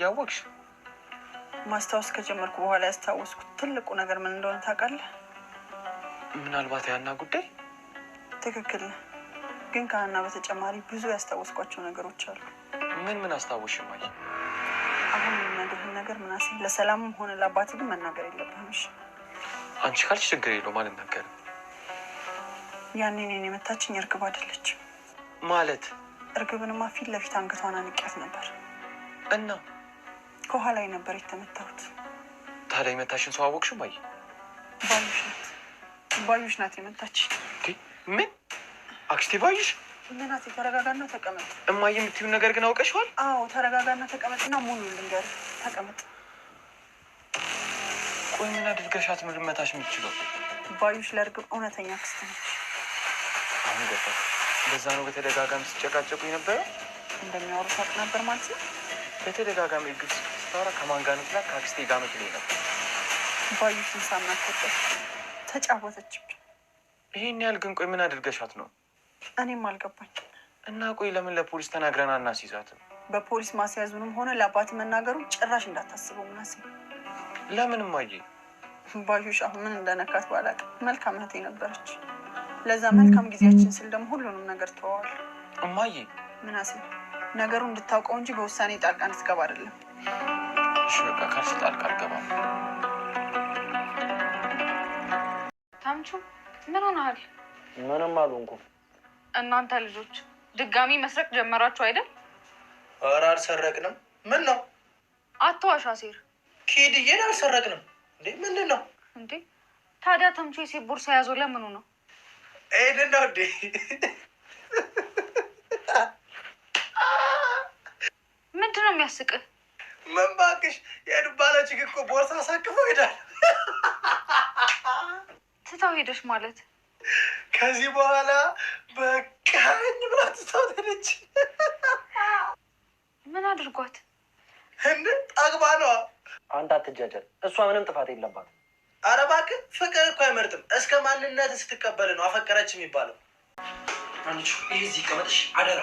እያወቅሽ ማስታወስ ከጀመርኩ በኋላ ያስታወስኩት ትልቁ ነገር ምን እንደሆነ ታውቃለህ? ምናልባት ያና ጉዳይ። ትክክል ነህ። ግን ከሀና በተጨማሪ ብዙ ያስታወስኳቸው ነገሮች አሉ። ምን አስታወሽ ማይ? አሁን የምነግርህን ነገር ምናሴ ለሰላምም ሆነ ለአባት ግን መናገር የለብህም። እሺ? አንቺ ካልሽ ችግር የለውም አልናገርም። ያኔ እኔን የመታችኝ እርግብ አይደለችም። ማለት? እርግብንማ ፊት ለፊት አንገቷን አንቄያት ነበር እና ከኋላዬ ነበር የተመታሁት። ታዲያ የመታሽን ሰው አወቅሽው ማይ? ባዩሽ ናት የመታችኝ። ምን? አክስቴ ባዩሽ? ምናሴ ተረጋጋና ተቀመጥ። እማዬ የምትይውን ነገር ግን አውቀሽዋል? አዎ ተረጋጋና ተቀመጥና ሙሉ ልንገርህ። ተቀመጥ። ቆይ ምን አድርገሻት ነው ልመታሽ የምትችለው? ባዩሽ ለእርግብ እውነተኛ አክስት ነች። አሁን ገባ። በዛ ነው በተደጋጋሚ ሲጨቃጨቁ የነበረ? እንደሚያወሩ ታውቅ ነበር ማለት ነው? በተደጋጋሚ እርግብ ስታወራ ከማን ጋር ነው ስላት ከአክስቴ ጋር ነው ትለኝ ነበር። ባዩሽን ሳናከበት ተጫወተችብኝ። ይሄን ያህል ግን ቆይ ምን አድርገሻት ነው? እኔም አልገባኝ። እና ቆይ ለምን ለፖሊስ ተናግረን አናስይዛትም? በፖሊስ ማስያዙንም ሆነ ለአባት መናገሩ ጭራሽ እንዳታስበው ምናሴ። ለምን እማዬ? ባዩሽ አሁን ምን እንደነካት ባላውቅም መልካም እህቴ ነበረች። ለዛ መልካም ጊዜያችን ስል ደግሞ ሁሉንም ነገር ተዋዋል። እማዬ ምናሴ ነገሩ እንድታውቀው እንጂ በውሳኔ ጣልቃ እንድትገባ አይደለም። እሺ በቃ ካልሽ ጣልቃ አልገባም። ታምቹ ምን ሆነሃል? ምንም አልሆንኩም። እናንተ ልጆች ድጋሚ መስረቅ ጀመራችሁ አይደል? ኧረ አልሰረቅንም። ምን ነው? አትዋሽ አሴር። ኪድዬን አልሰረቅንም። እንዴ ምንድን ነው እንዴ? ታዲያ ተምቹ የሴት ቦርሳ ያዘው ለምኑ ነው? ኤድን ነው እንዴ? ምንድን ነው የሚያስቅህ? ምን እባክሽ፣ የዱባለች እኮ ቦርሳ አሳክፎ ሄዳል። ትታው ሄደሽ ማለት? ከዚህ በኋላ በቃኝ ብላ ትታው ሄደች። ምን አድርጓት? እንደ ጠግባ ነዋ። አንተ አትጃጃል። እሷ ምንም ጥፋት የለባትም። ኧረ እባክህ ፍቅር እኮ አይመርጥም። እስከ ማንነት ስትቀበል ነው አፈቀረች የሚባለው። አንቺ እዚህ ቀመጥሽ አደራ።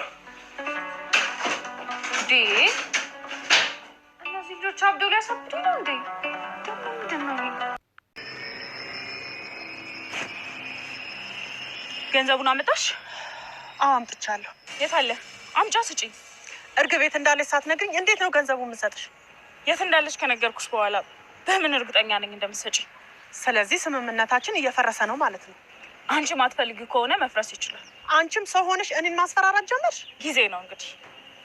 ዴ እነዚህ ልጆች አብደው ሊያሳብዱ ነው እንዴ? ደግሞ ምንድን ነው? ገንዘቡን አመጣሽ? አዎ አምጥቻለሁ። የት አለ? አምጫ ስጪኝ። እርግብ ቤት እንዳለች ሳትነግሪኝ እንዴት ነው ገንዘቡ የምሰጥሽ? የት እንዳለች ከነገርኩሽ በኋላ በምን እርግጠኛ ነኝ እንደምትሰጪኝ? ስለዚህ ስምምነታችን እየፈረሰ ነው ማለት ነው። አንቺ ማትፈልጊ ከሆነ መፍረስ ይችላል። አንቺም ሰው ሆነሽ እኔን ማስፈራራት ጀመርሽ። ጊዜ ነው እንግዲህ።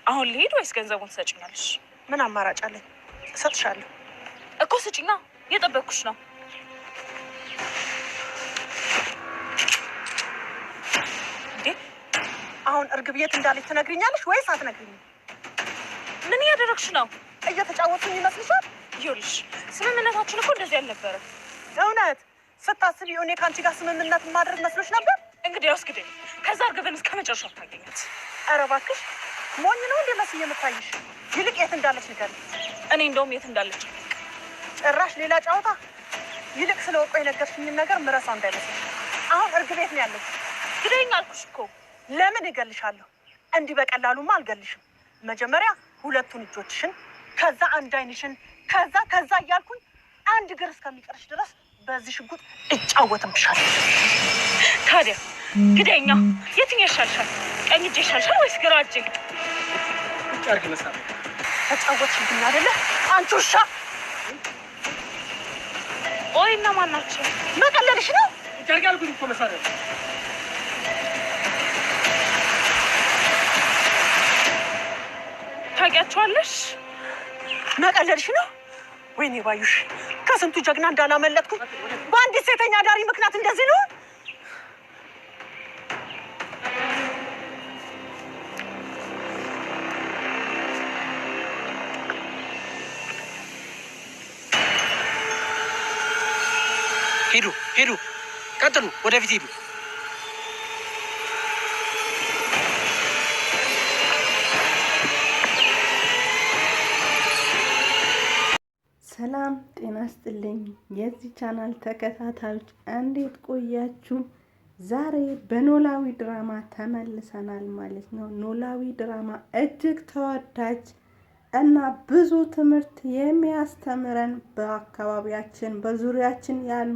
አሁን ልሄድ ወይስ ገንዘቡን ትሰጪኛለሽ? ምን አማራጭ አለኝ? እሰጥሻለሁ እኮ ስጪኛ። እየጠበቅኩሽ ነው። እንዴ አሁን እርግብ የት እንዳለች ትነግሪኛለሽ ወይስ አትነግሪኝም? ምን እያደረግሽ ነው? እየተጫወቱኝ ይመስልሻል? ይኸውልሽ ስምምነታችን እኮ እንደዚህ አልነበረ። እውነት ስታስቢ እኔ ከአንቺ ጋር ስምምነት ማድረግ መስሎሽ ነበር? እንግዲህ አስግደኝ። ከዛ እርግብን እስከ መጨረሻው ታገኛት። ኧረ እባክሽ ሞኝ ነው እንዴ መስዬ የምታይሽ? ይልቅ የት እንዳለች ንገሪኝ። እኔ እንደውም የት እንዳለች ጭራሽ ሌላ ጨዋታ። ይልቅ ስለ ወርቆ የነገርሽኝን ነገር ምረሳው እንዳይመስል። አሁን እርግብ ቤት ነው ያለች። ግደኝ አልኩሽ እኮ። ለምን እገልሻለሁ? እንዲህ በቀላሉማ አልገልሽም። መጀመሪያ ሁለቱን እጆችሽን፣ ከዛ አንድ አይንሽን፣ ከዛ እያልኩኝ አንድ እግር እስከሚቀርሽ ድረስ በዚህ ሽጉጥ እጫወትብሻለሁ። ታዲያ ግደኛ። የትኛው ይሻልሻል? ቀኝ እጄ ይሻልሻል ወይስ ግራ እጄ? ጫርክ መሳብ ተጫወትሽብኝ አይደለ አንቺ ውሻ። ቆይ እነማን ናቸው? መቀለልሽ ነው? ጫርክ አልኩኝ እኮ መሳብ። ታውቂያቸዋለሽ? መቀለልሽ ነው? ወይኔ ባዩሽ፣ ከስንቱ ጀግና እንዳላመለጥኩ በአንዲት ሴተኛ ዳሪ ምክንያት እንደዚህ ነው? ሄዱ፣ ቀጥሉ፣ ወደፊት ሄዱ። ሰላም ጤና ይስጥልኝ የዚህ ቻናል ተከታታዮች እንዴት ቆያችሁ? ዛሬ በኖላዊ ድራማ ተመልሰናል ማለት ነው። ኖላዊ ድራማ እጅግ ተወዳጅ እና ብዙ ትምህርት የሚያስተምረን በአካባቢያችን በዙሪያችን ያሉ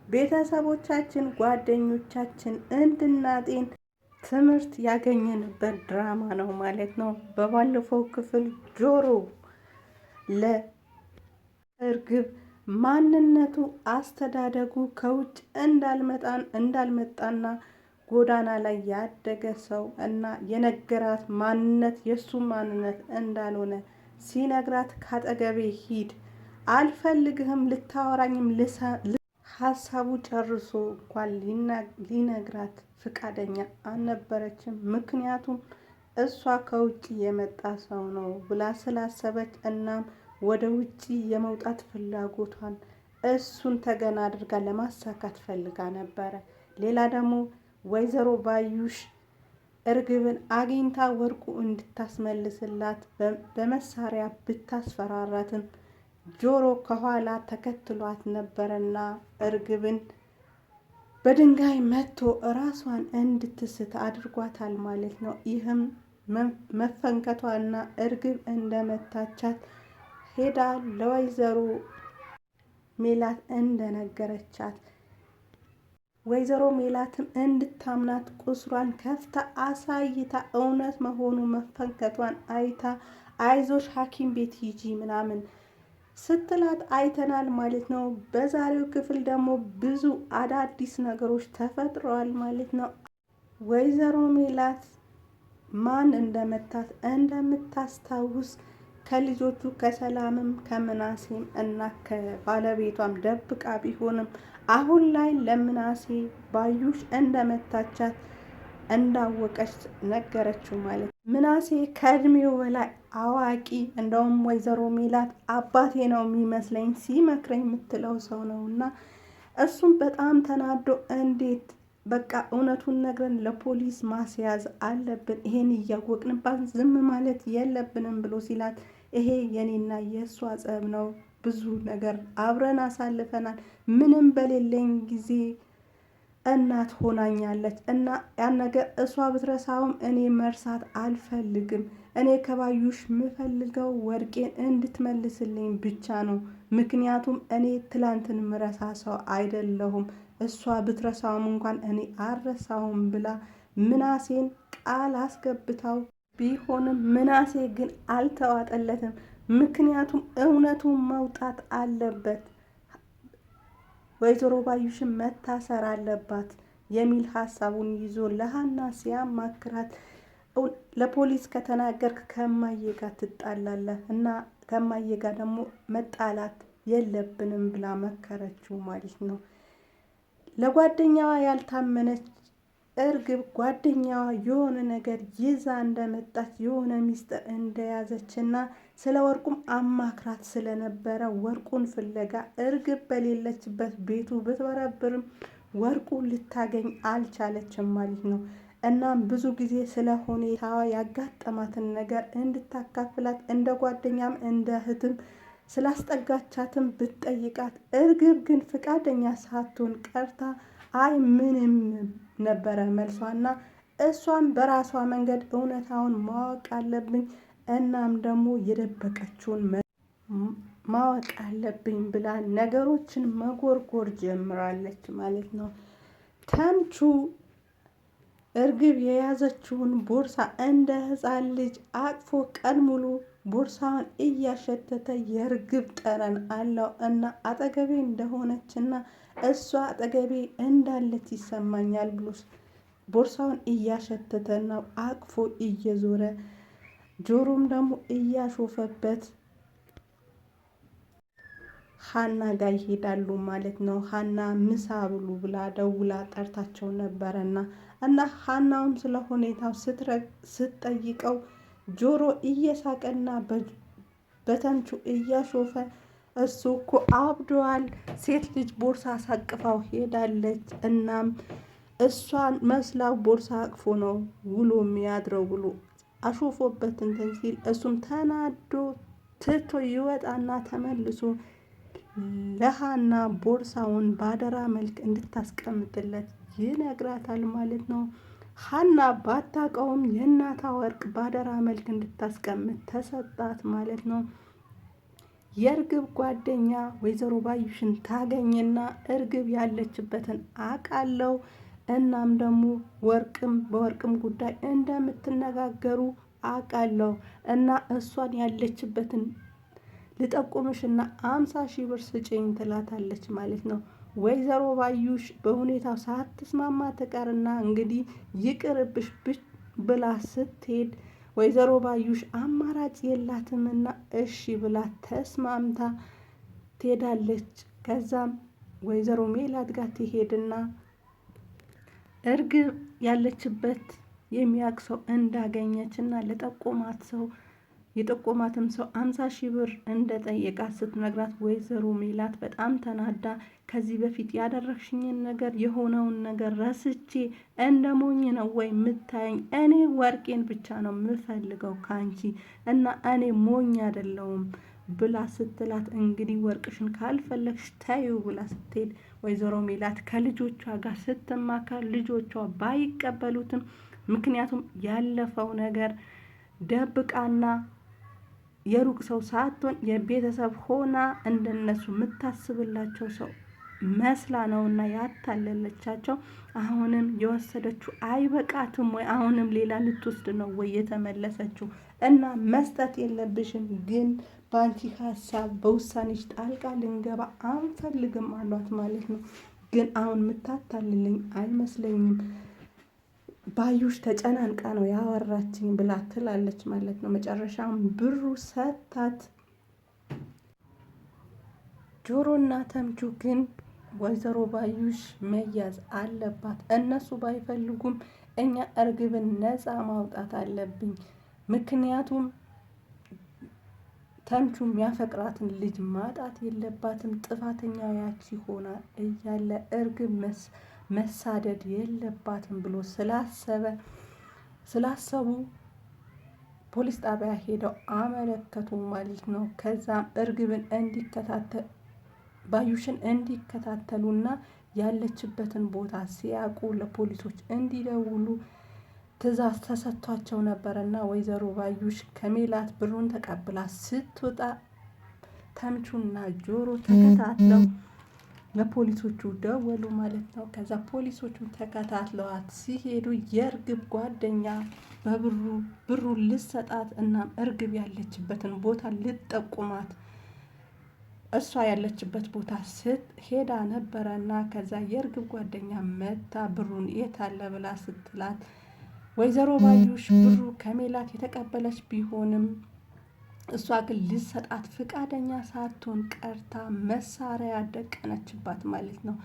ቤተሰቦቻችን፣ ጓደኞቻችን እንድናጤን ትምህርት ያገኘንበት ድራማ ነው ማለት ነው። በባለፈው ክፍል ጆሮ ለእርግብ ማንነቱ አስተዳደጉ ከውጭ እንዳልመጣና ጎዳና ላይ ያደገ ሰው እና የነገራት ማንነት የሱ ማንነት እንዳልሆነ ሲነግራት ካጠገቤ ሂድ፣ አልፈልግህም፣ ልታወራኝም ሀሳቡ ጨርሶ እንኳን ሊነግራት ፍቃደኛ አልነበረችም። ምክንያቱም እሷ ከውጭ የመጣ ሰው ነው ብላ ስላሰበች እናም ወደ ውጭ የመውጣት ፍላጎቷን እሱን ተገና አድርጋ ለማሳካት ፈልጋ ነበረ። ሌላ ደግሞ ወይዘሮ ባዩሽ እርግብን አግኝታ ወርቁ እንድታስመልስላት በመሳሪያ ብታስፈራራትም ጆሮ ከኋላ ተከትሏት ነበረና እርግብን በድንጋይ መቶ ራሷን እንድትስት አድርጓታል ማለት ነው። ይህም መፈንከቷና እርግብ እንደመታቻት ሄዳ ለወይዘሮ ሜላት እንደነገረቻት ወይዘሮ ሜላትም እንድታምናት ቁስሯን ከፍታ አሳይታ እውነት መሆኑ መፈንከቷን አይታ አይዞሽ ሐኪም ቤት ሂጂ ምናምን ስትላት አይተናል ማለት ነው። በዛሬው ክፍል ደግሞ ብዙ አዳዲስ ነገሮች ተፈጥረዋል ማለት ነው። ወይዘሮ ሜላት ማን እንደመታት እንደምታስታውስ ከልጆቹ ከሰላምም ከምናሴም እና ከባለቤቷም ደብቃ ቢሆንም አሁን ላይ ለምናሴ ባዩሽ እንደመታቻት እንዳወቀች ነገረችው ማለት ነው። ምናሴ ከእድሜው በላይ አዋቂ እንደውም ወይዘሮ ሜላት አባቴ ነው የሚመስለኝ ሲመክረኝ የምትለው ሰው ነው እና እሱም በጣም ተናዶ እንዴት በቃ እውነቱን ነግረን ለፖሊስ ማስያዝ አለብን፣ ይሄን እያወቅንባት ዝም ማለት የለብንም ብሎ ሲላት ይሄ የኔና የእሷ ጸብ ነው፣ ብዙ ነገር አብረን አሳልፈናል፣ ምንም በሌለኝ ጊዜ እናት ሆናኛለች እና ያን ነገር እሷ ብትረሳውም እኔ መርሳት አልፈልግም። እኔ ከባዩሽ የምፈልገው ወርቄን እንድትመልስልኝ ብቻ ነው። ምክንያቱም እኔ ትላንትን ምረሳ ሰው አይደለሁም። እሷ ብትረሳውም እንኳን እኔ አልረሳውም ብላ ምናሴን ቃል አስገብታው ቢሆንም ምናሴ ግን አልተዋጠለትም። ምክንያቱም እውነቱን መውጣት አለበት፣ ወይዘሮ ባዩሽን መታሰር አለባት የሚል ሀሳቡን ይዞ ለሀና ሲያማክራት ለፖሊስ ከተናገርክ ከማዬ ጋር ትጣላለህ እና ከማዬ ጋር ደግሞ መጣላት የለብንም ብላ መከረችው ማለት ነው። ለጓደኛዋ ያልታመነች እርግብ ጓደኛዋ የሆነ ነገር ይዛ እንደመጣች የሆነ ሚስጥር እንደያዘችና ስለ ወርቁም አማክራት ስለነበረ ወርቁን ፍለጋ እርግብ በሌለችበት ቤቱ ብትበረብርም ወርቁ ልታገኝ አልቻለችም ማለት ነው። እናም ብዙ ጊዜ ስለ ሁኔታዋ ያጋጠማትን ነገር እንድታካፍላት እንደ ጓደኛም እንደ እህትም ስላስጠጋቻትም ብትጠይቃት እርግብ ግን ፍቃደኛ ሳትሆን ቀርታ አይ ምንም ነበረ መልሷና እሷም በራሷ መንገድ እውነታውን ማወቅ አለብኝ እናም ደግሞ የደበቀችውን ማወቅ አለብኝ ብላ ነገሮችን መጎርጎር ጀምራለች ማለት ነው። ተምቹ እርግብ የያዘችውን ቦርሳ እንደ ሕፃን ልጅ አቅፎ ቀን ሙሉ ቦርሳውን እያሸተተ የእርግብ ጠረን አለው እና አጠገቤ እንደሆነችና እሷ አጠገቤ እንዳለች ይሰማኛል ብሎ ቦርሳውን እያሸተተና አቅፎ እየዞረ ጆሮም ደግሞ እያሾፈበት ሀና ጋር ይሄዳሉ ማለት ነው። ሀና ምሳ ብሉ ብላ ደውላ ጠርታቸው ነበረና እና ሀናውም ስለ ሁኔታው ስትጠይቀው ጆሮ እየሳቀና በተምቹ እያሾፈ እሱ እኮ አብዷል፣ ሴት ልጅ ቦርሳ አሳቅፋው ሄዳለች፣ እናም እሷን መስላው ቦርሳ አቅፎ ነው ውሎ የሚያድረው ብሎ አሾፎበት እንትን ሲል እሱም ተናዶ ትቶ ይወጣና ተመልሶ ለሀና ቦርሳውን ባደራ መልክ እንድታስቀምጥለት ይነግራታል ማለት ነው። ሀና ባታውቀውም የእናቷ ወርቅ ባደራ መልክ እንድታስቀምጥ ተሰጣት ማለት ነው። የእርግብ ጓደኛ ወይዘሮ ባዩሽን ታገኝና እርግብ ያለችበትን አውቃለሁ፣ እናም ደግሞ በወርቅም ጉዳይ እንደምትነጋገሩ አውቃለሁ እና እሷን ያለችበትን ልጠቁምሽና 50,000 ብር ስጪኝ ትላታለች ማለት ነው። ወይዘሮ ባዩሽ በሁኔታው ሳትስማማ ትቀርና እንግዲህ ይቅርብሽ ብላ ስትሄድ ወይዘሮ ባዩሽ አማራጭ የላትምና እሺ ብላ ተስማምታ ትሄዳለች። ከዛም ወይዘሮ ሜላት ጋር ትሄድና እርግብ ያለችበት የሚያውቅ ሰው እንዳገኘችና የጠቆማትም ሰው 50,000 ብር እንደጠየቃት ስትነግራት ወይዘሮ ሜላት በጣም ተናዳ ከዚህ በፊት ያደረግሽኝን ነገር የሆነውን ነገር ረስቼ እንደ ሞኝ ነው ወይ ምታየኝ? እኔ ወርቄን ብቻ ነው የምፈልገው ካንቺ እና እኔ ሞኝ አይደለሁም ብላ ስትላት እንግዲህ ወርቅሽን ካልፈለግሽ ታዩ ብላ ስትሄድ ወይዘሮ ሜላት ከልጆቿ ጋር ስትማከር ልጆቿ ባይቀበሉትም ምክንያቱም ያለፈው ነገር ደብቃና የሩቅ ሰው ሳትሆን የቤተሰብ ሆና እንደነሱ የምታስብላቸው ሰው መስላ ነውና ያታለለቻቸው። አሁንም የወሰደችው አይበቃትም ወይ? አሁንም ሌላ ልትወስድ ነው ወይ የተመለሰችው? እና መስጠት የለብሽም ግን በአንቺ ሀሳብ በውሳኔሽ ጣልቃ ልንገባ አንፈልግም አሏት ማለት ነው። ግን አሁን የምታታልልኝ አይመስለኝም፣ ባዩሽ ተጨናንቃ ነው ያወራችኝ ብላ ትላለች ማለት ነው። መጨረሻም ብሩ ሰታት ጆሮና ተምቹ ግን ወይዘሮ ባዩሽ መያዝ አለባት። እነሱ ባይፈልጉም እኛ እርግብን ነፃ ማውጣት አለብኝ። ምክንያቱም ተምቹ የሚያፈቅራትን ልጅ ማጣት የለባትም። ጥፋተኛ ያቺ ሆና እያለ እርግብ መሳደድ የለባትም ብሎ ስላሰቡ ፖሊስ ጣቢያ ሄደው አመለከቱ ማለት ነው። ከዛም እርግብን ባዩሽን እንዲከታተሉና ያለችበትን ቦታ ሲያውቁ ለፖሊሶች እንዲደውሉ ትዕዛዝ ተሰጥቷቸው ነበረና ወይዘሮ ባዩሽ ከሜላት ብሩን ተቀብላ ስትወጣ ተምቹና ጆሮ ተከታትለው ለፖሊሶቹ ደወሉ ማለት ነው። ከዛ ፖሊሶቹ ተከታትለዋት ሲሄዱ የእርግብ ጓደኛ ብሩን ልሰጣት እና እርግብ ያለችበትን ቦታ ልጠቁማት እሷ ያለችበት ቦታ ሄዳ ነበረና ከዛ የእርግብ ጓደኛ መታ ብሩን የታለ ብላ ስትላት ወይዘሮ ባዩሽ ብሩ ከሜላት የተቀበለች ቢሆንም እሷ ግን ልሰጣት ፍቃደኛ ሳትሆን ቀርታ መሳሪያ ደቀነችባት ማለት ነው።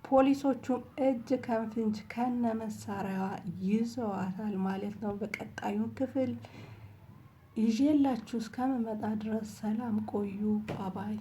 ፖሊሶቹም እጅ ከፍንጅ ከነ መሳሪያዋ ይዘዋታል ማለት ነው። በቀጣዩ ክፍል ይዤላችሁ እስከምመጣ ድረስ ሰላም ቆዩ። ባባይ